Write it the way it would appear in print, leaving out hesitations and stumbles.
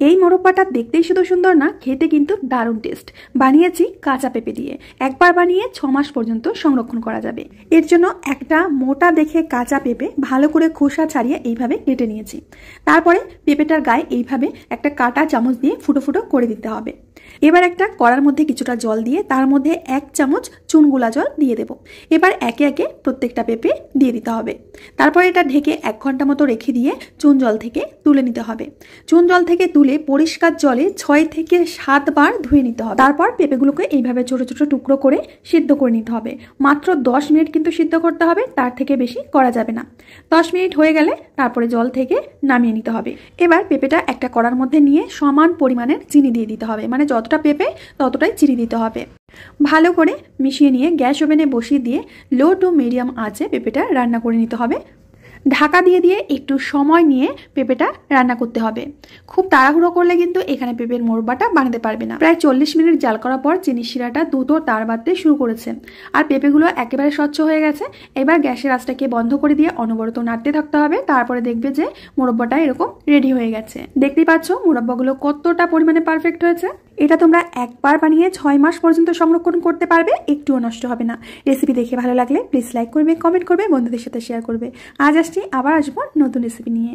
এই মোরব্বাটা দেখতেই শুধু সুন্দর না, খেতে কিন্তু দারুণ টেস্ট। বানিয়েছি কাঁচা পেঁপে দিয়ে। একবার বানিয়ে 6 মাস পর্যন্ত সংরক্ষণ করা যাবে। এর জন্য একটা মোটা দেখে কাঁচা পেঁপে ভালো করে খোসা ছাড়িয়ে এইভাবে কেটে নিয়েছি। তারপরে পেঁপেটার গায়ে এইভাবে একটা কাঁটা চামচ দিয়ে ফুটো ফুটো করে দিতে হবে। এবার একটা কড়ার মধ্যে কিছুটা জল দিয়ে তার মধ্যে 1 চামচ চুন গুলা জল দিয়ে দেব। এবার একে একে প্রত্যেকটা পেঁপে দিয়ে দিতে হবে। তারপরে এটা ঢেকে 1 ঘন্টা মতো রেখে দিয়ে চুন জল থেকে তুলে নিতে হবে। চুন জল থেকে তুলে পরিষ্কার জলে 6 থেকে 7 বার ধুয়ে নিতে হবে। তারপর পেঁপেগুলোকে এইভাবে ছোট ছোট টুকরো করে সিদ্ধ করে নিতে হবে। মাত্র 10 মিনিট কিন্তু সিদ্ধ করতে হবে, তার থেকে বেশি করা যাবে না। 10 মিনিট হয়ে গেলে তারপরে জল থেকে নামিয়ে নিতে হবে। এবার পেঁপেটা একটা কড়ার মধ্যে নিয়ে সমান পরিমাণের চিনি দিয়ে দিতে হবে, মানে যতটা পেঁপে ততটাই চিনি দিতে হবে। ভালো করে মিশিয়ে নিয়ে গ্যাস ওভেনে বসিয়ে দিয়ে লো টু মিডিয়াম আঁচে পেঁপেটা রান্না করে নিতে হবে। ঢাকা দিয়ে দিয়ে একটু সময় নিয়ে পেঁপেটা রান্না করতে হবে। খুব তাড়াহুড়ো করলে কিন্তু এখানে পেঁপের মোরব্বাটা বানাতে পারবে না। প্রায় 40 মিনিট জাল করার পর চিনির শিরাটা দ্রুত তার বাঁধতে শুরু করেছে আর পেঁপেগুলো একেবারে স্বচ্ছ হয়ে গেছে। এবার গ্যাসের আঁচটাকে বন্ধ করে দিয়ে অনবরত নাড়তে থাকতে হবে। তারপরে দেখবে যে মোরব্বাটা এরকম রেডি হয়ে গেছে। দেখতেই পাচ্ছ মোরব্বাগুলো কতটা পরিমাণে পারফেক্ট হয়েছে। এটা তোমরা একবার বানিয়ে 6 মাস পর্যন্ত সংরক্ষণ করতে পারবে, একটুও নষ্ট হবে না। রেসিপি দেখে ভালো লাগলে প্লিজ লাইক করবে, কমেন্ট করবে, বন্ধুদের সাথে শেয়ার করবে। আজ আসছি, আবার আসবো নতুন রেসিপি নিয়ে।